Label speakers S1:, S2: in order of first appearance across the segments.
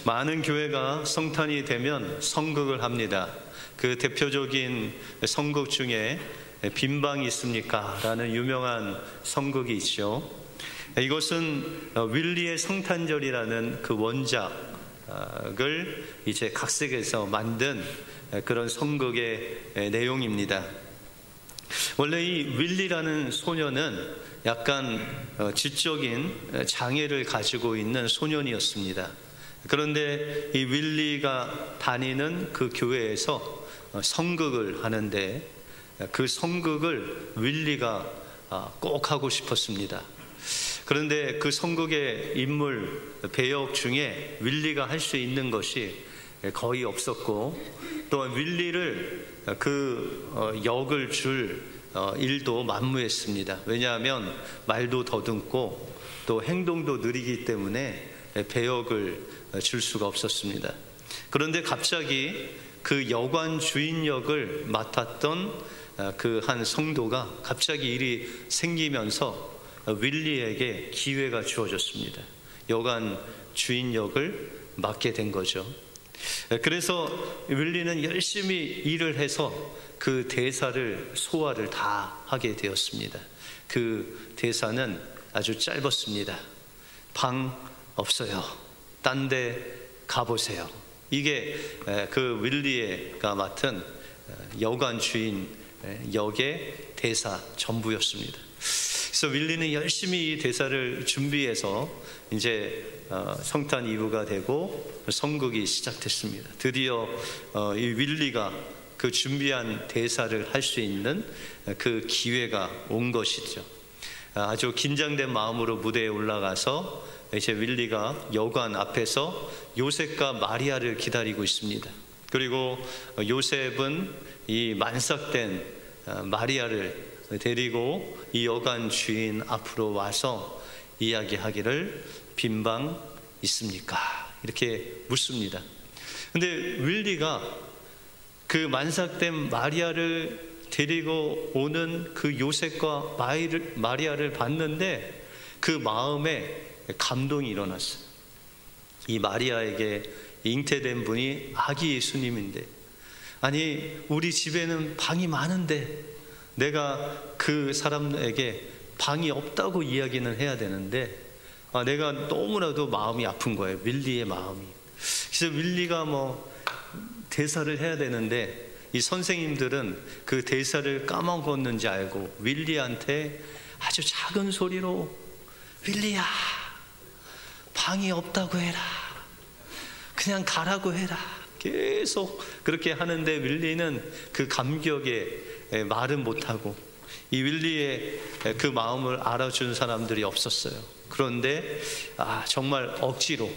S1: 많은 교회가 성탄이 되면 성극을 합니다. 그 대표적인 성극 중에 빈방이 있습니까? 라는 유명한 성극이 있죠. 이것은 윌리의 성탄절이라는 그 원작을 이제 각색해서 만든 그런 성극의 내용입니다. 원래 이 윌리라는 소년은 약간 지적인 장애를 가지고 있는 소년이었습니다. 그런데 이 윌리가 다니는 그 교회에서 성극을 하는데 그 성극을 윌리가 꼭 하고 싶었습니다. 그런데 그 성극의 인물 배역 중에 윌리가 할 수 있는 것이 거의 없었고, 또 윌리를 그 역을 줄 일도 만무했습니다. 왜냐하면 말도 더듬고 또 행동도 느리기 때문에 배역을 줄 수가 없었습니다. 그런데 갑자기 그 여관 주인 역을 맡았던 그 한 성도가 갑자기 일이 생기면서 윌리에게 기회가 주어졌습니다. 여관 주인 역을 맡게 된 거죠. 그래서 윌리는 열심히 일을 해서 그 대사를 소화를 다 하게 되었습니다. 그 대사는 아주 짧았습니다. 방 없어요. 딴 데 가보세요. 이게 그 윌리가 맡은 여관 주인 역의 대사 전부였습니다. 그래서 윌리는 열심히 이 대사를 준비해서 이제 성탄 이브가 되고 성극이 시작됐습니다. 드디어 이 윌리가 그 준비한 대사를 할 수 있는 그 기회가 온 것이죠. 아주 긴장된 마음으로 무대에 올라가서 이제 윌리가 여관 앞에서 요셉과 마리아를 기다리고 있습니다. 그리고 요셉은 이 만삭된 마리아를 데리고 이 여관 주인 앞으로 와서 이야기하기를 빈방 있습니까? 이렇게 묻습니다. 근데 윌리가 그 만삭된 마리아를 데리고 오는 그 요셉과 마리아를 봤는데 그 마음에 감동이 일어났어요. 이 마리아에게 잉태된 분이 아기 예수님인데, 아니 우리 집에는 방이 많은데 내가 그 사람에게 방이 없다고 이야기는 해야 되는데 내가 너무나도 마음이 아픈 거예요. 윌리의 마음이. 그래서 윌리가 대사를 해야 되는데 이 선생님들은 그 대사를 까먹었는지 알고 윌리한테 아주 작은 소리로 윌리야, 방이 없다고 해라. 그냥 가라고 해라. 계속 그렇게 하는데 윌리는 그 감격에 말은 못하고 이 윌리의 그 마음을 알아준 사람들이 없었어요. 그런데 정말 억지로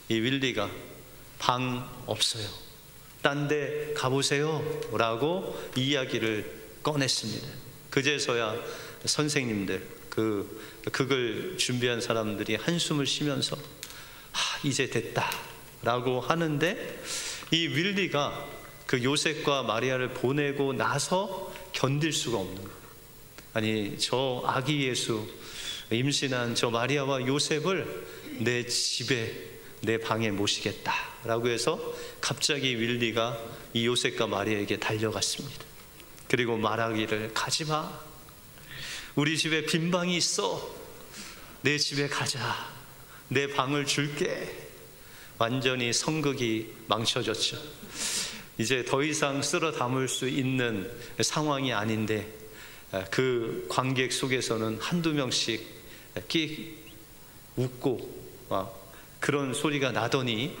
S1: 이 윌리가 방 없어요. 딴 데 가보세요 라고 이야기를 꺼냈습니다. 그제서야 선생님들, 그걸 준비한 사람들이 한숨을 쉬면서 이제 됐다 라고 하는데, 이 윌리가 그 요셉과 마리아를 보내고 나서 견딜 수가 없는 거예요. 아니 저 아기 예수 임신한 저 마리아와 요셉을 내 집에 내 방에 모시겠다 라고 해서 갑자기 윌리가 이 요셉과 마리아에게 달려갔습니다. 그리고 말하기를 가지마, 우리 집에 빈 방이 있어, 내 집에 가자, 내 방을 줄게. 완전히 성극이 망쳐졌죠. 이제 더 이상 쓸어 담을 수 있는 상황이 아닌데 그 관객 속에서는 한두 명씩 끼 웃고 그런 소리가 나더니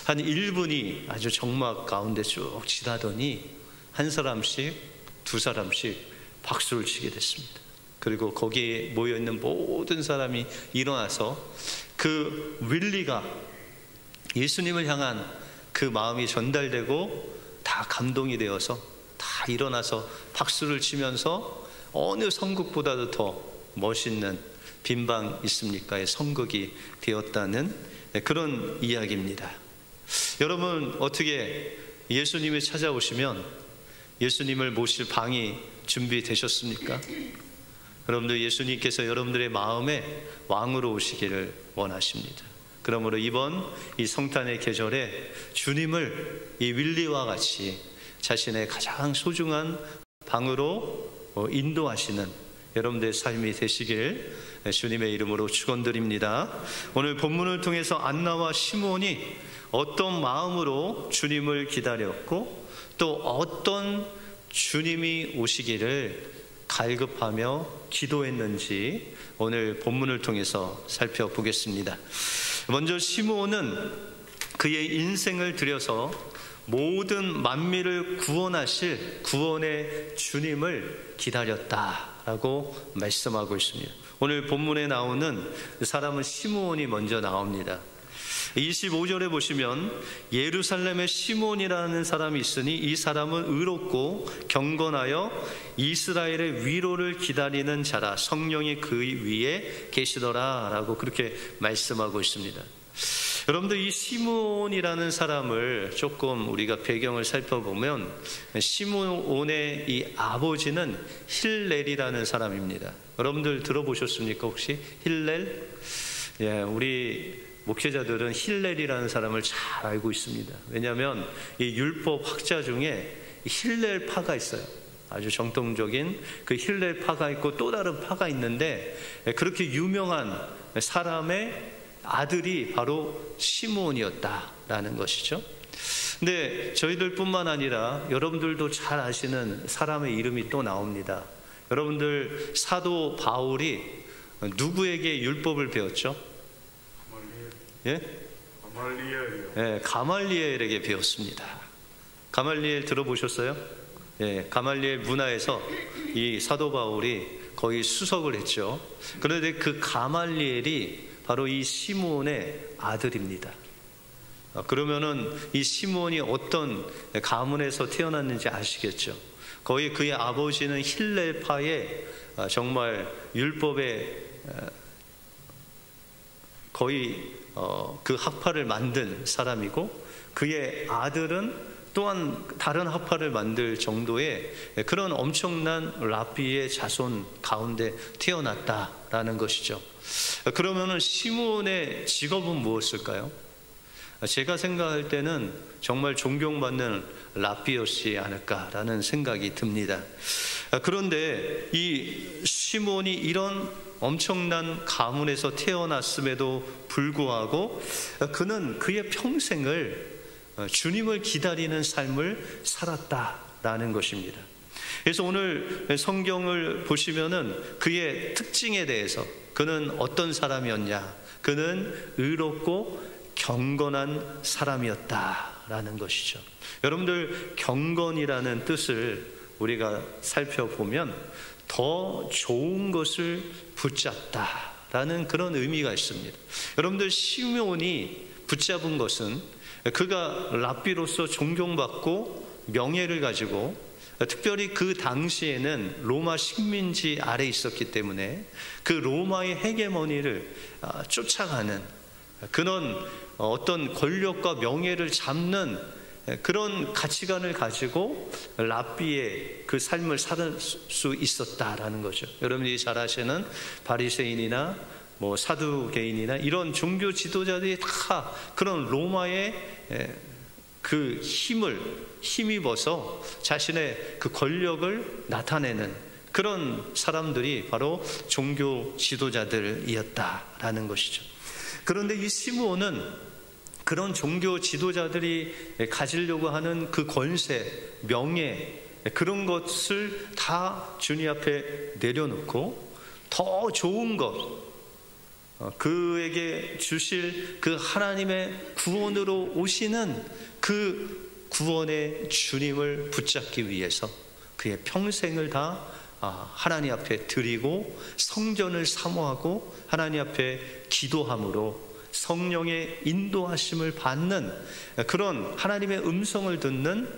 S1: 한 1분이 아주 정막 가운데 쭉 지나더니 한 사람씩 두 사람씩 박수를 치게 됐습니다. 그리고 거기에 모여있는 모든 사람이 일어나서 그 윌리가 예수님을 향한 그 마음이 전달되고 다 감동이 되어서 다 일어나서 박수를 치면서 어느 성극보다도 더 멋있는 빈방 있습니까의 성극이 되었다는 그런 이야기입니다. 여러분, 어떻게 예수님이 찾아오시면 예수님을 모실 방이 준비되셨습니까? 여러분들, 예수님께서 여러분들의 마음에 왕으로 오시기를 원하십니다. 그러므로 이번 이 성탄의 계절에 주님을 이 윌리와 같이 자신의 가장 소중한 방으로 인도하시는 여러분들의 삶이 되시길 주님의 이름으로 축원드립니다. 오늘 본문을 통해서 안나와 시므온이 어떤 마음으로 주님을 기다렸고 또 어떤 주님이 오시기를 갈급하며 기도했는지 오늘 본문을 통해서 살펴보겠습니다. 먼저 시므온은 그의 인생을 들여서 모든 만민을 구원하실 구원의 주님을 기다렸다라고 말씀하고 있습니다. 오늘 본문에 나오는 사람은 시므온이 먼저 나옵니다. 25절에 보시면 예루살렘에 시므온이라는 사람이 있으니 이 사람은 의롭고 경건하여 이스라엘의 위로를 기다리는 자라, 성령이 그 위에 계시더라 라고 그렇게 말씀하고 있습니다. 여러분들, 이 시므온이라는 사람을 조금 우리가 배경을 살펴보면 시므온의 이 아버지는 힐렐이라는 사람입니다. 여러분들 들어보셨습니까? 혹시 힐렐? 예, 우리 목회자들은 힐렐이라는 사람을 잘 알고 있습니다. 왜냐하면 이 율법 학자 중에 힐렐파가 있어요. 아주 정통적인 그 힐렐파가 있고 또 다른 파가 있는데, 그렇게 유명한 사람의 아들이 바로 시므온이었다라는 것이죠. 근데 저희들뿐만 아니라 여러분들도 잘 아시는 사람의 이름이 또 나옵니다. 여러분들, 사도 바울이 누구에게 율법을 배웠죠? 예? 가말리엘이요. 예, 가말리엘에게 배웠습니다. 가말리엘 들어보셨어요? 예, 가말리엘 문화에서 이 사도 바울이 거의 수석을 했죠. 그런데 그 가말리엘이 바로 이 시므온의 아들입니다. 그러면은 이 시므온이 어떤 가문에서 태어났는지 아시겠죠? 거의 그의 아버지는 힐렐파의 정말 율법의 거의 그 학파를 만든 사람이고, 그의 아들은 또한 다른 학파를 만들 정도의 그런 엄청난 랍비의 자손 가운데 태어났다라는 것이죠. 그러면은 시므온의 직업은 무엇일까요? 제가 생각할 때는 정말 존경받는 랍비였지 않을까라는 생각이 듭니다. 그런데 이 시므온이 이런 엄청난 가문에서 태어났음에도 불구하고 그는 그의 평생을 주님을 기다리는 삶을 살았다라는 것입니다. 그래서 오늘 성경을 보시면은 그의 특징에 대해서, 그는 어떤 사람이었냐? 그는 의롭고 경건한 사람이었다라는 것이죠. 여러분들, 경건이라는 뜻을 우리가 살펴보면 더 좋은 것을 붙잡다라는 그런 의미가 있습니다. 여러분들, 시므온이 붙잡은 것은 그가 랍비로서 존경받고 명예를 가지고, 특별히 그 당시에는 로마 식민지 아래 있었기 때문에 그 로마의 헤게모니를 쫓아가는 그런 어떤 권력과 명예를 잡는 그런 가치관을 가지고 랍비의 그 삶을 살 수 있었다라는 거죠. 여러분이 잘 아시는 바리새인이나 사두개인이나 이런 종교 지도자들이 다 그런 로마의 그 힘입어서 자신의 그 권력을 나타내는 그런 사람들이 바로 종교 지도자들이었다라는 것이죠. 그런데 이 시므온은 그런 종교 지도자들이 가지려고 하는 그 권세, 명예, 그런 것을 다 주님 앞에 내려놓고 더 좋은 것, 그에게 주실 그 하나님의 구원으로 오시는 그 구원의 주님을 붙잡기 위해서 그의 평생을 다 하나님 앞에 드리고 성전을 사모하고 하나님 앞에 기도함으로 성령의 인도하심을 받는 그런 하나님의 음성을 듣는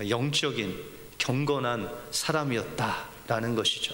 S1: 영적인 경건한 사람이었다라는 것이죠.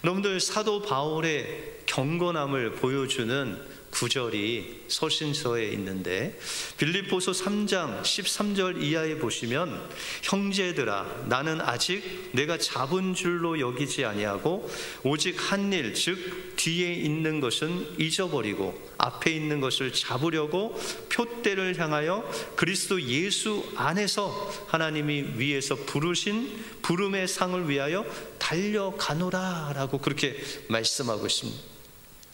S1: 여러분들, 사도 바울의 경건함을 보여주는 구절이 서신서에 있는데, 빌립보서 3장 13절 이하에 보시면, 형제들아 나는 아직 내가 잡은 줄로 여기지 아니하고 오직 한 일, 즉 뒤에 있는 것은 잊어버리고 앞에 있는 것을 잡으려고 표대를 향하여 그리스도 예수 안에서 하나님이 위에서 부르신 부름의 상을 위하여 달려가노라 라고 그렇게 말씀하고 있습니다.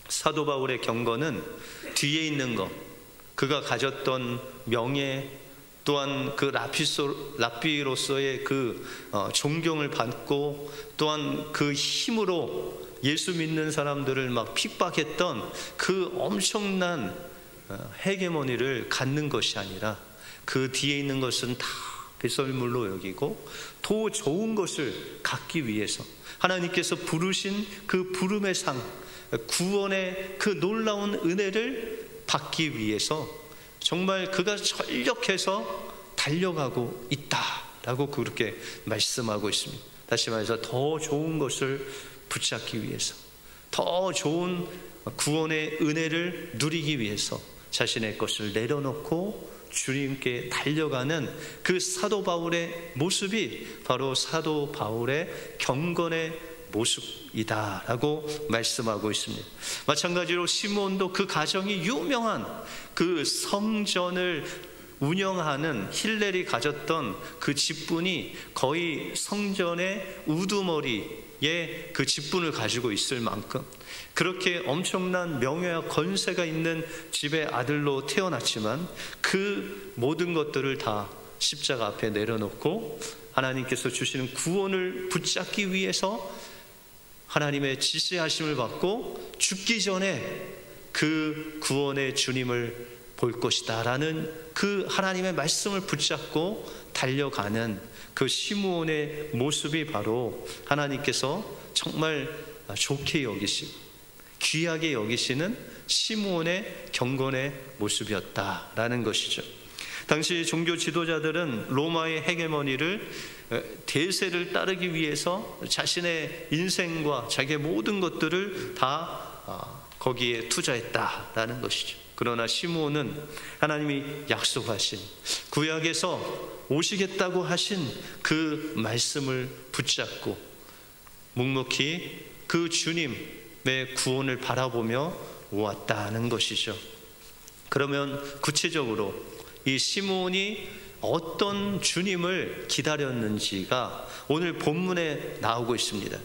S1: 사도 바울의 경건은 뒤에 있는 것, 그가 가졌던 명예, 또한 그 랍비로서의 그 존경을 받고, 또한 그 힘으로 예수 믿는 사람들을 막 핍박했던 그 엄청난 헤게모니를 갖는 것이 아니라, 그 뒤에 있는 것은 다 배설물로 여기고 더 좋은 것을 갖기 위해서 하나님께서 부르신 그 부름의 상, 구원의 그 놀라운 은혜를 받기 위해서 정말 그가 전력해서 달려가고 있다라고 그렇게 말씀하고 있습니다. 다시 말해서 더 좋은 것을 붙잡기 위해서, 더 좋은 구원의 은혜를 누리기 위해서 자신의 것을 내려놓고 주님께 달려가는 그 사도 바울의 모습이 바로 사도 바울의 경건의 모습이다라고 말씀하고 있습니다. 마찬가지로 시몬도 그 가정이 유명한 그 성전을 운영하는 힐렐이 가졌던 그 직분이 거의 성전의 우두머리에 그 직분을 가지고 있을 만큼 그렇게 엄청난 명예와 권세가 있는 집의 아들로 태어났지만, 그 모든 것들을 다 십자가 앞에 내려놓고 하나님께서 주시는 구원을 붙잡기 위해서 하나님의 지시하심을 받고 죽기 전에 그 구원의 주님을 볼 것이다 라는 그 하나님의 말씀을 붙잡고 달려가는 그 시므온의 모습이 바로 하나님께서 정말 좋게 여기시고 귀하게 여기시는 시므온의 경건의 모습이었다라는 것이죠. 당시 종교 지도자들은 로마의 헤게모니를, 대세를 따르기 위해서 자신의 인생과 자기의 모든 것들을 다 거기에 투자했다라는 것이죠. 그러나 시므온은 하나님이 약속하신, 구약에서 오시겠다고 하신 그 말씀을 붙잡고 묵묵히 그 주님의 구원을 바라보며 왔다는 것이죠. 그러면 구체적으로 이 시므온이 어떤 주님을 기다렸는지가 오늘 본문에 나오고 있습니다.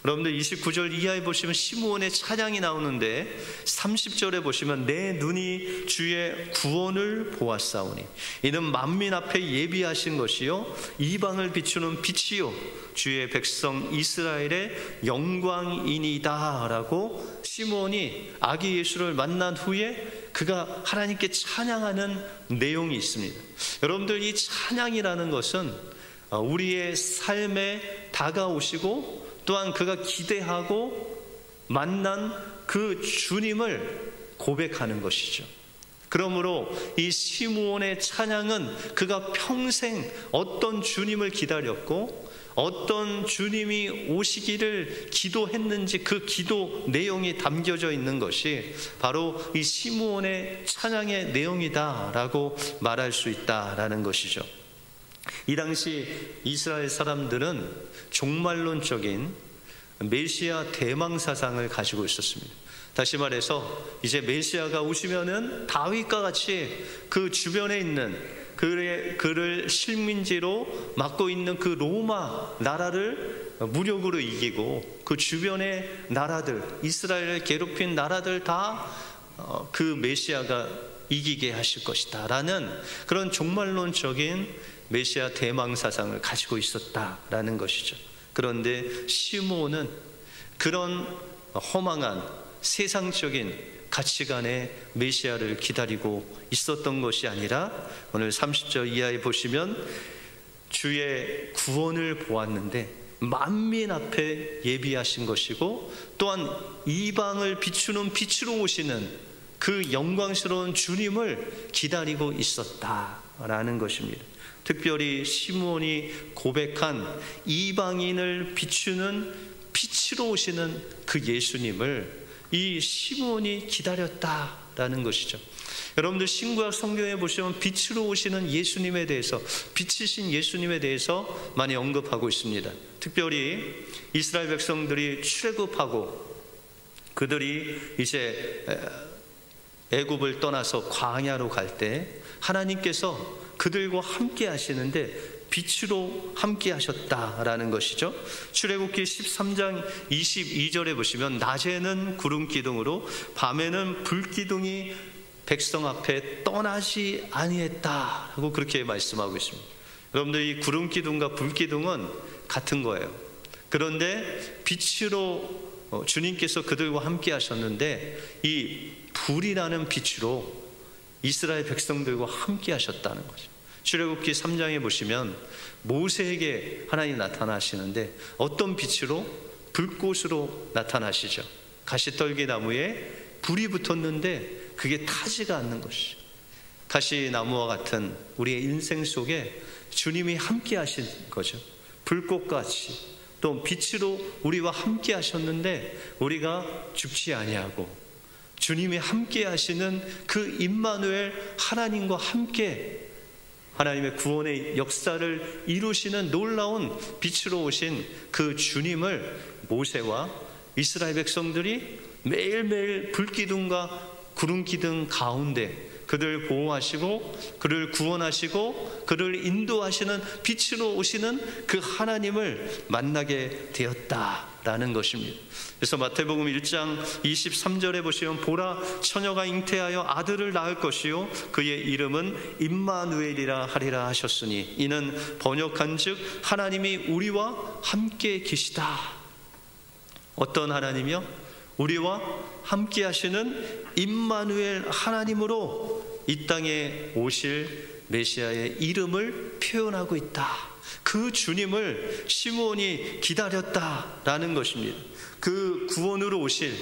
S1: 여러분들 29절 이하에 보시면 시므온의 찬양이 나오는데, 30절에 보시면 내 눈이 주의 구원을 보았사오니 이는 만민 앞에 예비하신 것이요 이방을 비추는 빛이요 주의 백성 이스라엘의 영광이니이다 라고 시므온이 아기 예수를 만난 후에 그가 하나님께 찬양하는 내용이 있습니다. 여러분들, 이 찬양이라는 것은 우리의 삶에 다가오시고 또한 그가 기대하고 만난 그 주님을 고백하는 것이죠. 그러므로 이 시므온의 찬양은 그가 평생 어떤 주님을 기다렸고 어떤 주님이 오시기를 기도했는지 그 기도 내용이 담겨져 있는 것이 바로 이 시므온의 찬양의 내용이다라고 말할 수 있다라는 것이죠. 이 당시 이스라엘 사람들은 종말론적인 메시아 대망 사상을 가지고 있었습니다. 다시 말해서 이제 메시아가 오시면은 다윗과 같이 그 주변에 있는 그를 식민지로 맡고 있는 그 로마 나라를 무력으로 이기고 그 주변의 나라들, 이스라엘을 괴롭힌 나라들 다 그 메시아가 이기게 하실 것이다 라는 그런 종말론적인 메시아 대망 사상을 가지고 있었다라는 것이죠. 그런데 시므온은 그런 허망한 세상적인 가치관의 메시아를 기다리고 있었던 것이 아니라, 오늘 30절 이하에 보시면 주의 구원을 보았는데 만민 앞에 예비하신 것이고 또한 이방을 비추는 빛으로 오시는 그 영광스러운 주님을 기다리고 있었다라는 것입니다. 특별히 시므온이 고백한 이방인을 비추는 빛으로 오시는 그 예수님을 이 시므온이 기다렸다 라는 것이죠. 여러분들 신구약 성경에 보시면 빛으로 오시는 예수님에 대해서, 빛이신 예수님에 대해서 많이 언급하고 있습니다. 특별히 이스라엘 백성들이 출애굽하고 그들이 이제 애굽을 떠나서 광야로 갈 때 하나님께서 그들과 함께 하시는데 빛으로 함께 하셨다라는 것이죠. 출애굽기 13장 22절에 보시면 낮에는 구름 기둥으로 밤에는 불 기둥이 백성 앞에 떠나지 아니했다라고 그렇게 말씀하고 있습니다. 여러분들 이 구름 기둥과 불 기둥은 같은 거예요. 그런데 빛으로 주님께서 그들과 함께 하셨는데 이 불이라는 빛으로 이스라엘 백성들과 함께 하셨다는 거죠. 출애굽기 3장에 보시면 모세에게 하나님이 나타나시는데 어떤 빛으로? 불꽃으로 나타나시죠. 가시떨기 나무에 불이 붙었는데 그게 타지가 않는 것이죠. 가시나무와 같은 우리의 인생 속에 주님이 함께 하신 거죠. 불꽃같이 또 빛으로 우리와 함께 하셨는데 우리가 죽지 아니하고 주님이 함께 하시는 그 임마누엘 하나님과 함께 하나님의 구원의 역사를 이루시는 놀라운 빛으로 오신 그 주님을 모세와 이스라엘 백성들이 매일매일 불기둥과 구름기둥 가운데 그들을 보호하시고 그를 구원하시고 그를 인도하시는 빛으로 오시는 그 하나님을 만나게 되었다라는 것입니다. 그래서 마태복음 1장 23절에 보시면 보라 처녀가 잉태하여 아들을 낳을 것이요 그의 이름은 임마누엘이라 하리라 하셨으니 이는 번역한즉 하나님이 우리와 함께 계시다. 어떤 하나님이요? 우리와 함께 하시는 임마누엘 하나님으로 이 땅에 오실 메시아의 이름을 표현하고 있다. 그 주님을 시므온이 기다렸다라는 것입니다. 그 구원으로 오실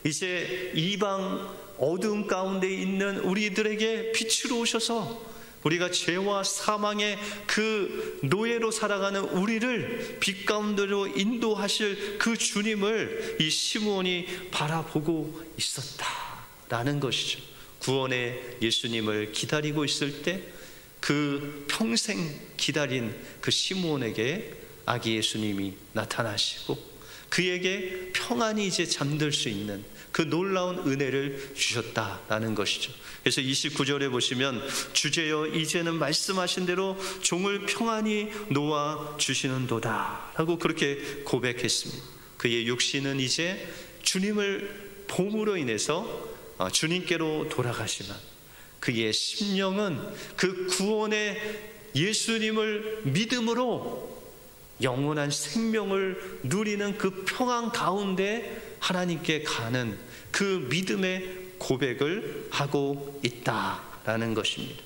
S1: 이제 이방 어두움 가운데 있는 우리들에게 빛으로 오셔서 우리가 죄와 사망의 그 노예로 살아가는 우리를 빛 가운데로 인도하실 그 주님을 이 시므온이 바라보고 있었다라는 것이죠. 구원의 예수님을 기다리고 있을 때 그 평생 기다린 그 시므온에게 아기 예수님이 나타나시고 그에게 평안히 이제 잠들 수 있는 그 놀라운 은혜를 주셨다라는 것이죠. 그래서 29절에 보시면 주제여 이제는 말씀하신 대로 종을 평안히 놓아 주시는도다 라고 그렇게 고백했습니다. 그의 육신은 이제 주님을 봄으로 인해서 주님께로 돌아가시만 그의 심령은 그 구원의 예수님을 믿음으로 영원한 생명을 누리는 그 평안 가운데 하나님께 가는 그 믿음의 고백을 하고 있다라는 것입니다.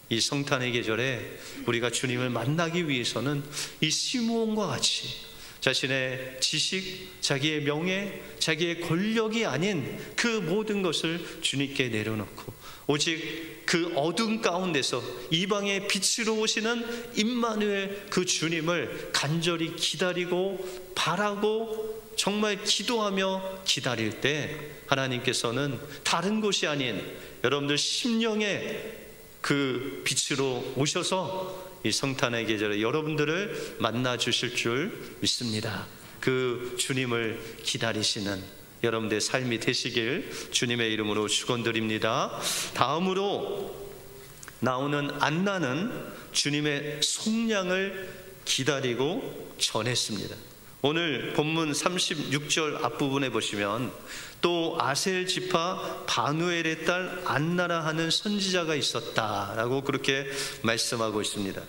S1: 이 성탄의 계절에 우리가 주님을 만나기 위해서는 이 시므온과 같이 자신의 지식, 자기의 명예, 자기의 권력이 아닌 그 모든 것을 주님께 내려놓고 오직 그 어둠 가운데서 이방의 빛으로 오시는 임마누엘 그 주님을 간절히 기다리고 바라고 정말 기도하며 기다릴 때 하나님께서는 다른 곳이 아닌 여러분들 심령의 그 빛으로 오셔서 이 성탄의 계절에 여러분들을 만나 주실 줄 믿습니다. 그 주님을 기다리시는 여러분들의 삶이 되시길 주님의 이름으로 축원드립니다. 다음으로 나오는 안나는 주님의 속량을 기다리고 전했습니다. 오늘 본문 36절 앞부분에 보시면 또 아셀 지파 바누엘의 딸 안나라 하는 선지자가 있었다라고 그렇게 말씀하고 있습니다.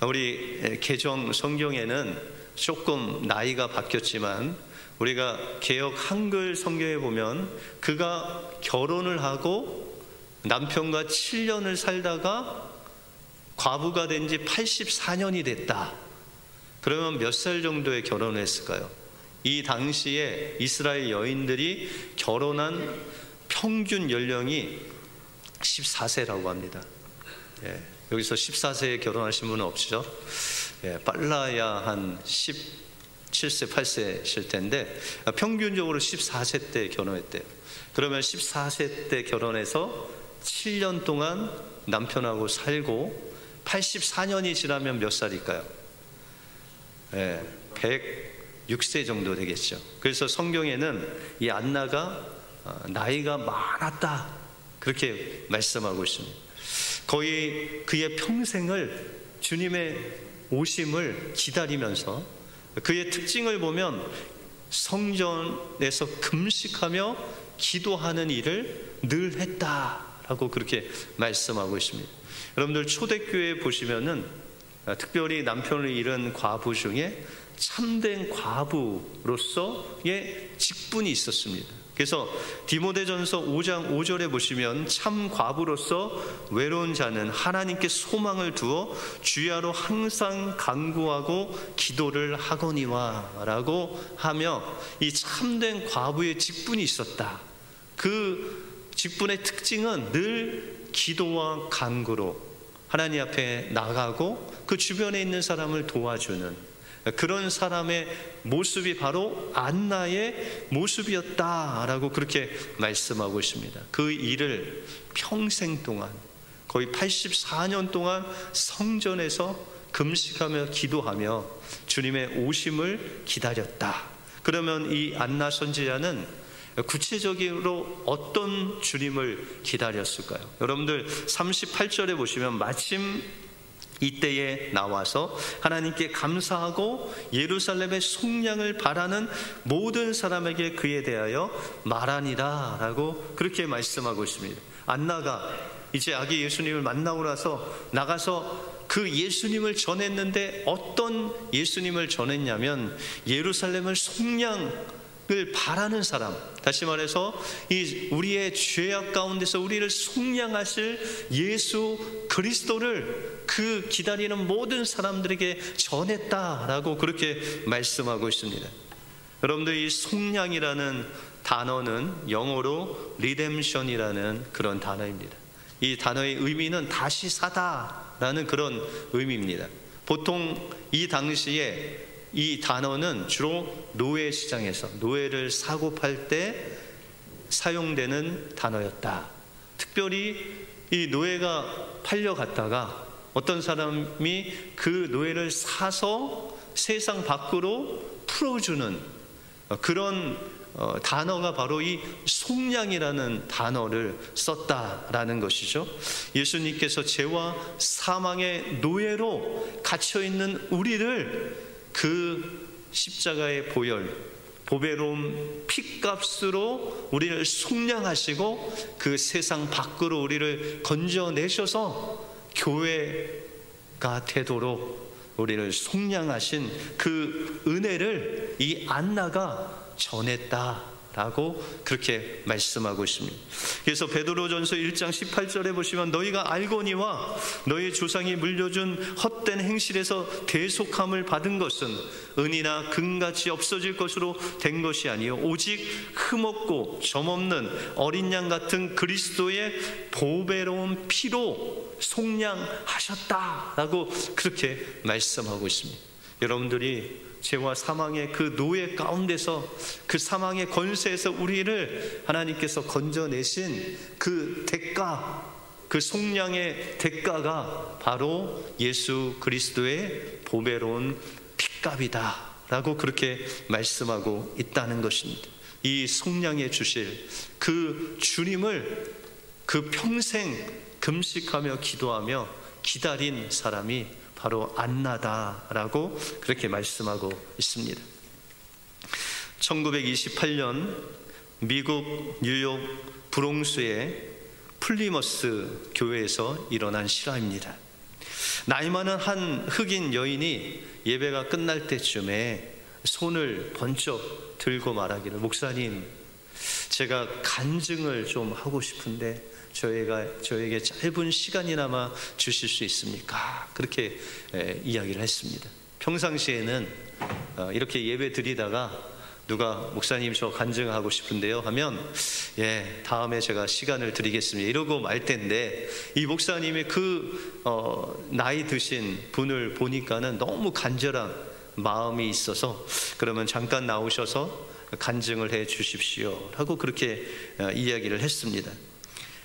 S1: 우리 개정 성경에는 조금 나이가 바뀌었지만 우리가 개역 한글 성경에 보면 그가 결혼을 하고 남편과 7년을 살다가 과부가 된 지 84년이 됐다. 그러면 몇 살 정도에 결혼을 했을까요? 이 당시에 이스라엘 여인들이 결혼한 평균 연령이 14세라고 합니다. 여기서 14세에 결혼하신 분은 없죠? 빨라야 한 17, 7세, 8세실 텐데 평균적으로 14세 때 결혼했대요. 그러면 14세 때 결혼해서 7년 동안 남편하고 살고 84년이 지나면 몇 살일까요? 106세 정도 되겠죠. 그래서 성경에는 이 안나가 나이가 많았다 그렇게 말씀하고 있습니다. 거의 그의 평생을 주님의 오심을 기다리면서 그의 특징을 보면 성전에서 금식하며 기도하는 일을 늘 했다라고 그렇게 말씀하고 있습니다. 여러분들 초대교회 보시면은 특별히 남편을 잃은 과부 중에 참된 과부로서의 직분이 있었습니다. 그래서 디모데전서 5장 5절에 보시면 참 과부로서 외로운 자는 하나님께 소망을 두어 주야로 항상 간구하고 기도를 하거니와 라고 하며 이 참된 과부의 직분이 있었다. 그 직분의 특징은 늘 기도와 간구로 하나님 앞에 나가고 그 주변에 있는 사람을 도와주는 그런 사람의 모습이 바로 안나의 모습이었다라고 그렇게 말씀하고 있습니다. 그 일을 평생 동안 거의 84년 동안 성전에서 금식하며 기도하며 주님의 오심을 기다렸다. 그러면 이 안나 선지자는 구체적으로 어떤 주님을 기다렸을까요? 여러분들 38절에 보시면 마침 이때에 나와서 하나님께 감사하고 예루살렘의 속량을 바라는 모든 사람에게 그에 대하여 말하니라 라고 그렇게 말씀하고 있습니다. 안나가 이제 아기 예수님을 만나고 나가서 그 예수님을 전했는데 어떤 예수님을 전했냐면 예루살렘을 속량을 바라는 사람, 다시 말해서 이 우리의 죄악 가운데서 우리를 속량하실 예수 그리스도를 그 기다리는 모든 사람들에게 전했다라고 그렇게 말씀하고 있습니다. 여러분들 이 속량이라는 단어는 영어로 redemption이라는 그런 단어입니다. 이 단어의 의미는 다시 사다라는 그런 의미입니다. 보통 이 당시에 이 단어는 주로 노예 시장에서 노예를 사고 팔 때 사용되는 단어였다. 특별히 이 노예가 팔려갔다가 어떤 사람이 그 노예를 사서 세상 밖으로 풀어주는 그런 단어가 바로 이 속량이라는 단어를 썼다라는 것이죠. 예수님께서 죄와 사망의 노예로 갇혀있는 우리를 그 십자가의 보배로운 핏값으로 우리를 속량하시고 그 세상 밖으로 우리를 건져내셔서 교회가 되도록 우리를 속량하신 그 은혜를 이 안나가 전했다라고 그렇게 말씀하고 있습니다. 그래서 베드로전서 1장 18절에 보시면 너희가 알거니와 너희 조상이 물려준 헛된 행실에서 대속함을 받은 것은 은이나 금같이 없어질 것으로 된 것이 아니요 오직 흠없고 점없는 어린 양 같은 그리스도의 보배로운 피로 속량하셨다라고 그렇게 말씀하고 있습니다. 여러분들이 죄와 사망의 그 노예 가운데서 그 사망의 권세에서 우리를 하나님께서 건져내신 그 대가, 그 속량의 대가가 바로 예수 그리스도의 보배로운 핏값이다 라고 그렇게 말씀하고 있다는 것입니다. 이 속량해 주실 그 주님을 그 평생 금식하며 기도하며 기다린 사람이 바로 안나다라고 그렇게 말씀하고 있습니다. 1928년 미국 뉴욕 브롱스의 플리머스 교회에서 일어난 실화입니다. 나이 많은 한 흑인 여인이 예배가 끝날 때쯤에 손을 번쩍 들고 말하기를 목사님, 제가 간증을 좀 하고 싶은데 저에게 짧은 시간이나마 주실 수 있습니까? 그렇게 이야기를 했습니다. 평상시에는 이렇게 예배 드리다가 누가 목사님 저 간증하고 싶은데요 하면 다음에 제가 시간을 드리겠습니다 이러고 말 텐데 이 목사님이 그 나이 드신 분을 보니까는 너무 간절한 마음이 있어서 그러면 잠깐 나오셔서 간증을 해 주십시오 라고 그렇게 이야기를 했습니다.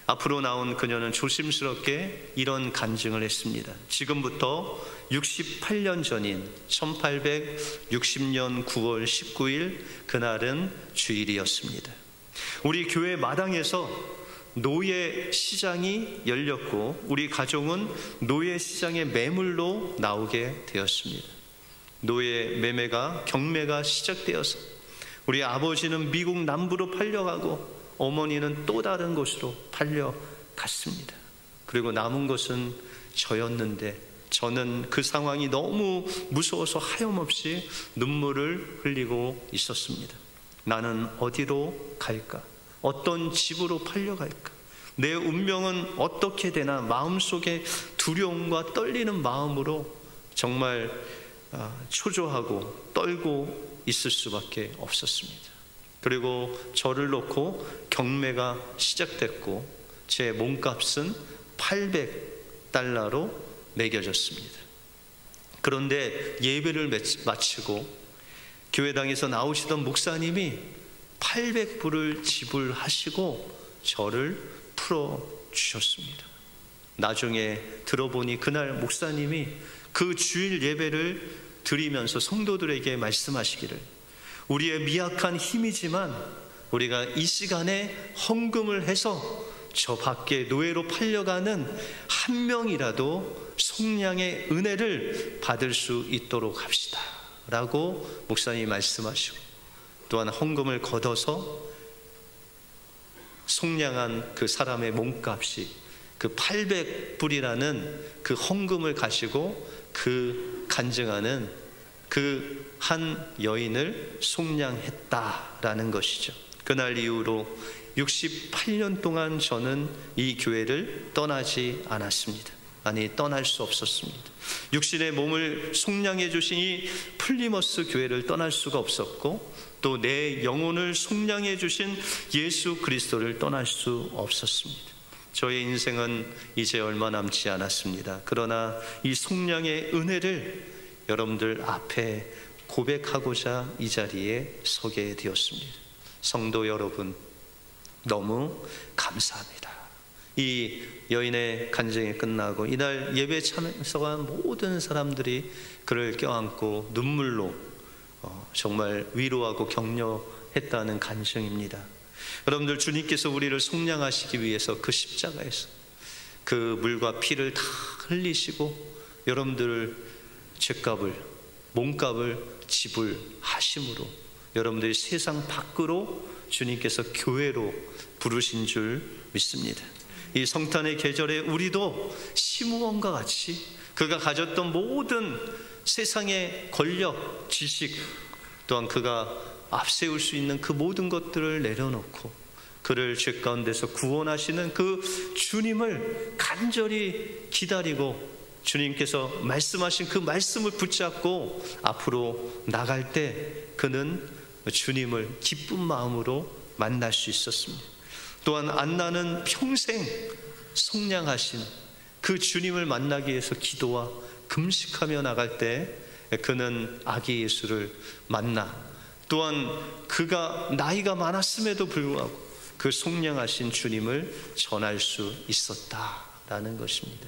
S1: 앞으로 나온 그녀는 조심스럽게 이런 간증을 했습니다. 지금부터 68년 전인 1860년 9월 19일 그날은 주일이었습니다. 우리 교회 마당에서 노예 시장이 열렸고 우리 가족은 노예 시장의 매물로 나오게 되었습니다. 노예 매매가 경매가 시작되어서 우리 아버지는 미국 남부로 팔려가고 어머니는 또 다른 곳으로 팔려갔습니다. 그리고 남은 것은 저였는데 저는 그 상황이 너무 무서워서 하염없이 눈물을 흘리고 있었습니다. 나는 어디로 갈까? 어떤 집으로 팔려갈까? 내 운명은 어떻게 되나? 마음속에 두려움과 떨리는 마음으로 정말 초조하고 떨고 있을 수밖에 없었습니다. 그리고 저를 놓고 경매가 시작됐고 제 몸값은 $800로 매겨졌습니다. 그런데 예배를 마치고 교회당에서 나오시던 목사님이 $800을 지불하시고 저를 풀어주셨습니다. 나중에 들어보니 그날 목사님이 그 주일 예배를 드리면서 성도들에게 말씀하시기를 우리의 미약한 힘이지만 우리가 이 시간에 헌금을 해서 저 밖에 노예로 팔려가는 한 명이라도 속량의 은혜를 받을 수 있도록 합시다 라고 목사님이 말씀하시고 또한 헌금을 걷어서 속량한 그 사람의 몸값이 그 $800이라는 그 헌금을 가지고 그 간증하는 그 한 여인을 속량했다라는 것이죠. 그날 이후로 68년 동안 저는 이 교회를 떠나지 않았습니다. 아니, 떠날 수 없었습니다. 육신의 몸을 속량해 주신 이 플리머스 교회를 떠날 수가 없었고 또 내 영혼을 속량해 주신 예수 그리스도를 떠날 수 없었습니다. 저의 인생은 이제 얼마 남지 않았습니다. 그러나 이 속량의 은혜를 여러분들 앞에 고백하고자 이 자리에 서게 되었습니다. 성도 여러분, 너무 감사합니다. 이 여인의 간증이 끝나고 이날 예배 참석한 모든 사람들이 그를 껴안고 눈물로 정말 위로하고 격려했다는 간증입니다. 여러분들, 주님께서 우리를 속량하시기 위해서 그 십자가에서 그 물과 피를 다 흘리시고 여러분들 죄값을, 몸값을 지불하심으로 여러분들이 세상 밖으로 주님께서 교회로 부르신 줄 믿습니다. 이 성탄의 계절에 우리도 시므온과 같이 그가 가졌던 모든 세상의 권력, 지식, 또한 그가 앞세울 수 있는 그 모든 것들을 내려놓고 그를 죄 가운데서 구원하시는 그 주님을 간절히 기다리고 주님께서 말씀하신 그 말씀을 붙잡고 앞으로 나갈 때 그는 주님을 기쁜 마음으로 만날 수 있었습니다. 또한 안나는 평생 속량하신 그 주님을 만나기 위해서 기도와 금식하며 나갈 때 그는 아기 예수를 만나 또한 그가 나이가 많았음에도 불구하고 그 속량하신 주님을 전할 수 있었다라는 것입니다.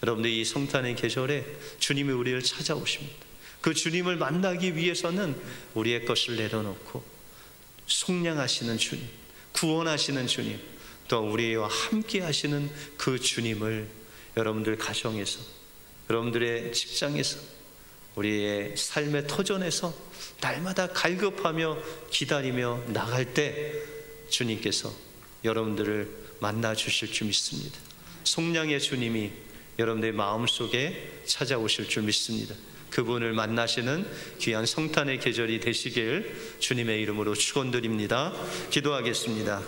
S1: 여러분들, 이 성탄의 계절에 주님이 우리를 찾아오십니다. 그 주님을 만나기 위해서는 우리의 것을 내려놓고 속량하시는 주님, 구원하시는 주님, 또 우리와 함께 하시는 그 주님을 여러분들 가정에서, 여러분들의 직장에서, 우리의 삶의 터전에서 날마다 갈급하며 기다리며 나갈 때 주님께서 여러분들을 만나 주실 줄 믿습니다. 속량의 주님이 여러분들의 마음속에 찾아오실 줄 믿습니다. 그분을 만나시는 귀한 성탄의 계절이 되시길 주님의 이름으로 축원드립니다. 기도하겠습니다.